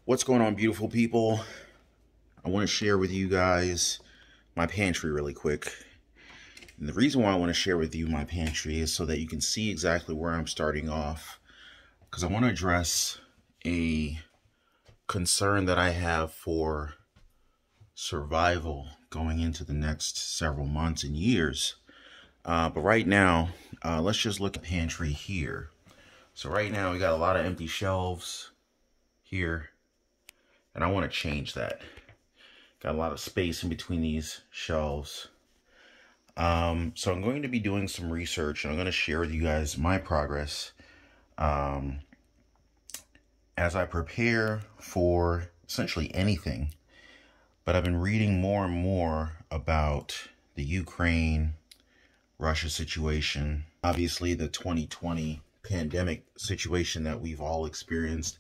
What's going on, beautiful people? I want to share with you guys my pantry really quick. And the reason why I want to share with you my pantry is so that you can see exactly where I'm starting off. Because I want to address a concern that I have for survival going into the next several months and years. But right now, let's just look at pantry here. So right now we got a lot of empty shelves here. And I want to change that. Got a lot of space in between these shelves. So I'm going to be doing some research, and I'm going to share with you guys my progress as I prepare for essentially anything. But I've been reading more and more about the Ukraine-Russia situation. Obviously, the 2020 pandemic situation that we've all experienced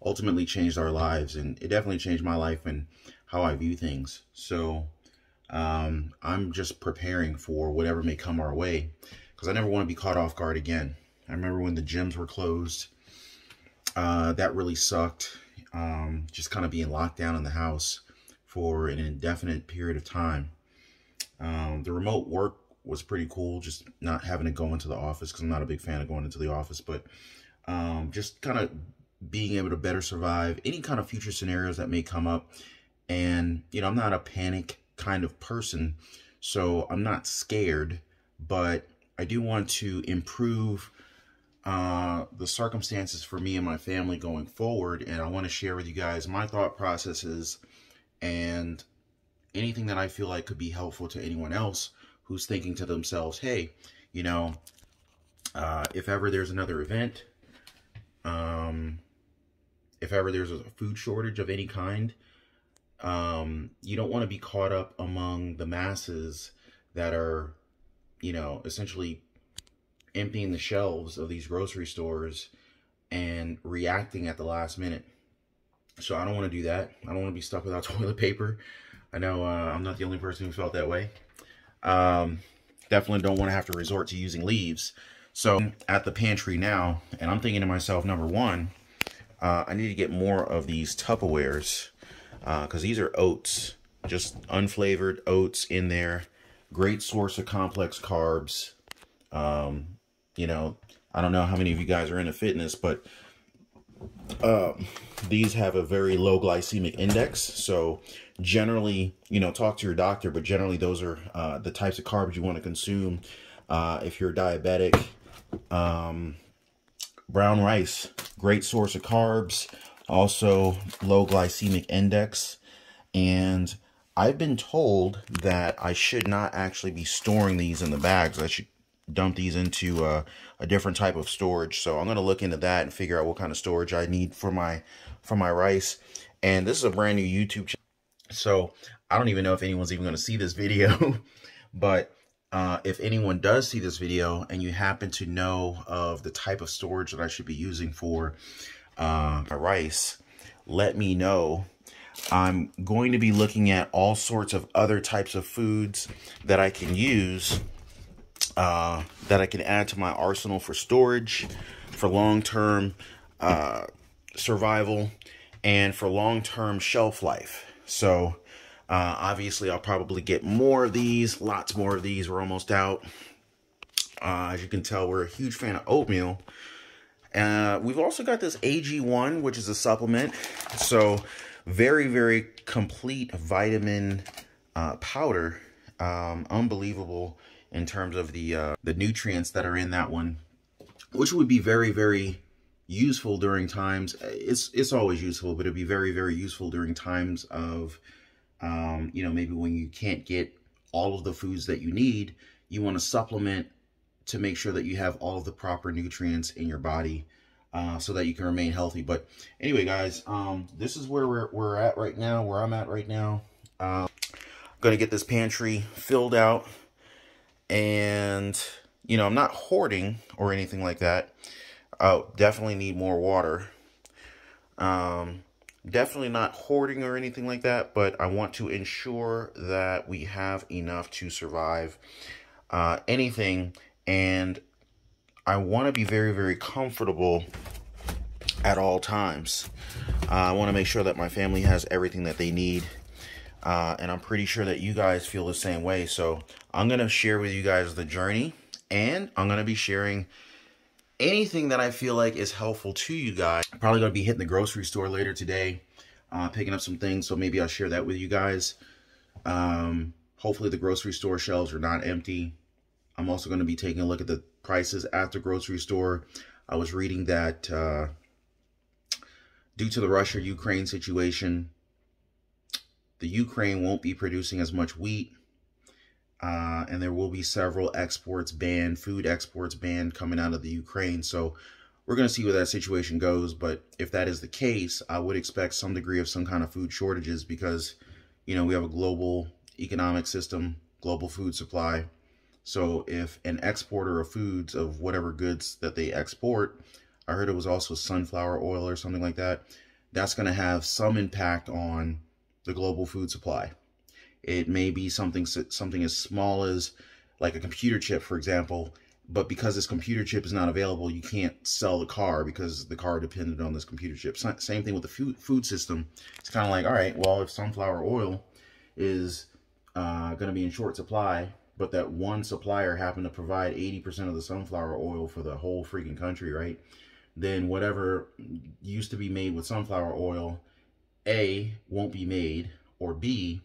ultimately changed our lives, and it definitely changed my life and how I view things. So I'm just preparing for whatever may come our way, because I never want to be caught off guard again. I remember when the gyms were closed, that really sucked. Just kind of being locked down in the house for an indefinite period of time. The remote work was pretty cool, just not having to go into the office, because I'm not a big fan of going into the office, but just kind of being able to better survive any kind of future scenarios that may come up. And, you know, I'm not a panic kind of person, so I'm not scared, but I do want to improve the circumstances for me and my family going forward. And I want to share with you guys my thought processes and anything that I feel like could be helpful to anyone else who's thinking to themselves, hey, you know, if ever there's another event, if ever there's a food shortage of any kind, you don't want to be caught up among the masses that are, you know, essentially emptying the shelves of these grocery stores and reacting at the last minute. So I don't want to do that. I don't want to be stuck without toilet paper. I know I'm not the only person who felt that way. Definitely don't want to have to resort to using leaves. So at the pantry now, and I'm thinking to myself, number one, I need to get more of these Tupperwares, because these are oats, just unflavored oats in there. Great source of complex carbs. You know, I don't know how many of you guys are into fitness, but these have a very low glycemic index. So generally, you know, talk to your doctor, but generally those are the types of carbs you want to consume if you're diabetic. Brown rice, great source of carbs, also low glycemic index. And I've been told that I should not actually be storing these in the bags. I should dump these into a different type of storage. So I'm going to look into that and figure out what kind of storage I need for my rice. And this is a brand new YouTube channel, so I don't even know if anyone's even going to see this video. But if anyone does see this video and you happen to know of the type of storage that I should be using for my rice, let me know. I'm going to be looking at all sorts of other types of foods that I can use, that I can add to my arsenal for storage, for long-term survival, and for long-term shelf life. So obviously I'll probably get more of these, lots more of these. We're almost out. As you can tell, we're a huge fan of oatmeal. We've also got this AG1, which is a supplement. So very, very complete vitamin powder. Unbelievable in terms of the nutrients that are in that one, which would be very, very useful during times. It's always useful, but it'd be very, very useful during times of, you know, maybe when you can't get all of the foods that you need, you want to supplement to make sure that you have all of the proper nutrients in your body, so that you can remain healthy. But anyway, guys, this is where we're at right now, where I'm at right now. I'm gonna get this pantry filled out, and you know, I'm not hoarding or anything like that. Definitely need more water. Definitely not hoarding or anything like that, but I want to ensure that we have enough to survive anything. And I want to be very, very comfortable at all times. I want to make sure that my family has everything that they need. And I'm pretty sure that you guys feel the same way. So I'm going to share with you guys the journey, and I'm going to be sharing anything that I feel like is helpful to you guys. I'm probably going to be hitting the grocery store later today, picking up some things. So maybe I'll share that with you guys. Hopefully the grocery store shelves are not empty. I'm also going to be taking a look at the prices at the grocery store. I was reading that due to the Russia-Ukraine situation, the Ukraine won't be producing as much wheat, and there will be several exports banned, food exports banned coming out of the Ukraine. So we're going to see where that situation goes. But if that is the case, I would expect some degree of some kind of food shortages because, you know, we have a global economic system, global food supply. So if an exporter of foods, of whatever goods that they export, I heard it was also sunflower oil or something like that, that's going to have some impact on the global food supply. It may be something as small as like a computer chip, for example, but because this computer chip is not available, you can't sell the car because the car depended on this computer chip. Same thing with the food system. It's kind of like, all right, well, if sunflower oil is going to be in short supply, but that one supplier happened to provide 80% of the sunflower oil for the whole freaking country, right? Then whatever used to be made with sunflower oil, A, won't be made, or B,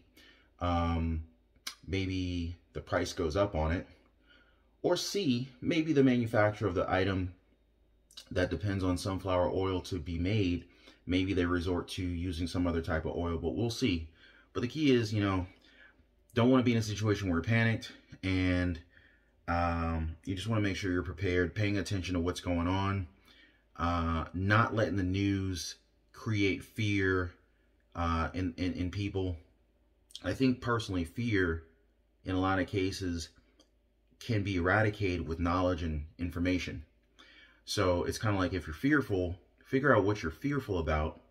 maybe the price goes up on it, or C, maybe the manufacturer of the item that depends on sunflower oil to be made, maybe they resort to using some other type of oil, but we'll see. But the key is, you know, don't want to be in a situation where you're panicked, and you just want to make sure you're prepared, paying attention to what's going on, not letting the news create fear in people. I think personally, fear in a lot of cases can be eradicated with knowledge and information. So it's kind of like, if you're fearful, figure out what you're fearful about,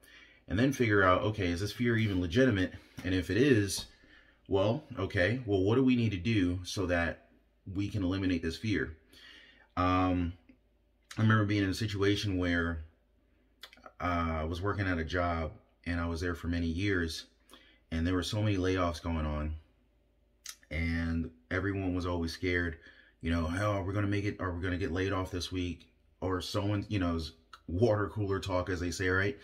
and then figure out, okay, is this fear even legitimate? And if it is, well, okay, well, what do we need to do so that we can eliminate this fear? I remember being in a situation where I was working at a job, and I was there for many years, and there were so many layoffs going on, and everyone was always scared, you know, oh, are we going to make it? Are we going to get laid off this week? Or someone, you know, water cooler talk, as they say, right?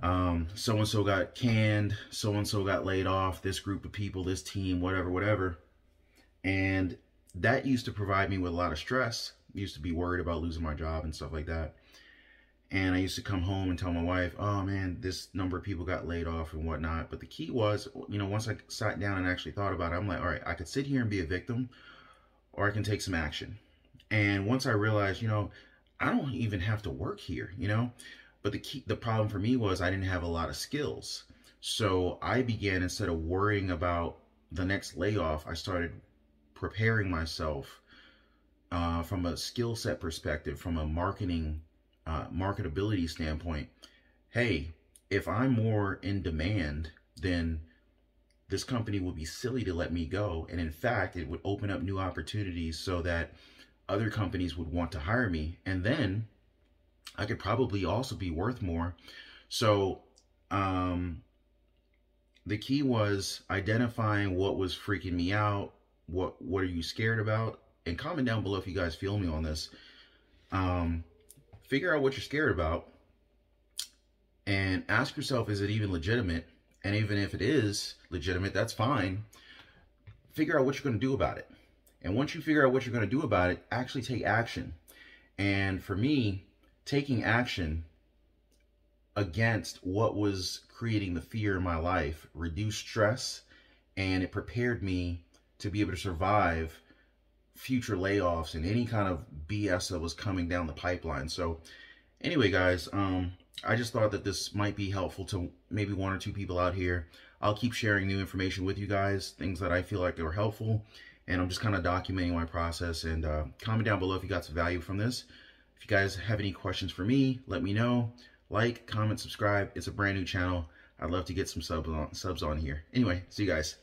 So-and-so got canned, so-and-so got laid off, this group of people, this team, whatever. And that used to provide me with a lot of stress. I used to be worried about losing my job and stuff like that. And I used to come home and tell my wife, oh man, this number of people got laid off and whatnot. But the key was, you know, once I sat down and actually thought about it, I'm like, all right, I could sit here and be a victim, or I can take some action. And once I realized, you know, I don't even have to work here, you know. But the problem for me was I didn't have a lot of skills. So I began, instead of worrying about the next layoff, I started preparing myself from a skill set perspective, from a marketability standpoint. Hey, if I'm more in demand, then this company would be silly to let me go. And in fact, it would open up new opportunities so that other companies would want to hire me. And then I could probably also be worth more. So the key was identifying what was freaking me out. What are you scared about? And comment down below if you guys feel me on this. Figure out what you're scared about and ask yourself, is it even legitimate? And even if it is legitimate, that's fine. Figure out what you're going to do about it. And once you figure out what you're going to do about it, actually take action. And for me, taking action against what was creating the fear in my life reduced stress, and it prepared me to be able to survive future layoffs and any kind of BS that was coming down the pipeline. So anyway, guys, I just thought that this might be helpful to maybe one or two people out here. I'll keep sharing new information with you guys, things that I feel like are helpful, and I'm just kind of documenting my process. And comment down below if you got some value from this. If you guys have any questions for me, let me know. Like, comment, subscribe. It's a brand new channel. I'd love to get some subs on here. Anyway, see you guys.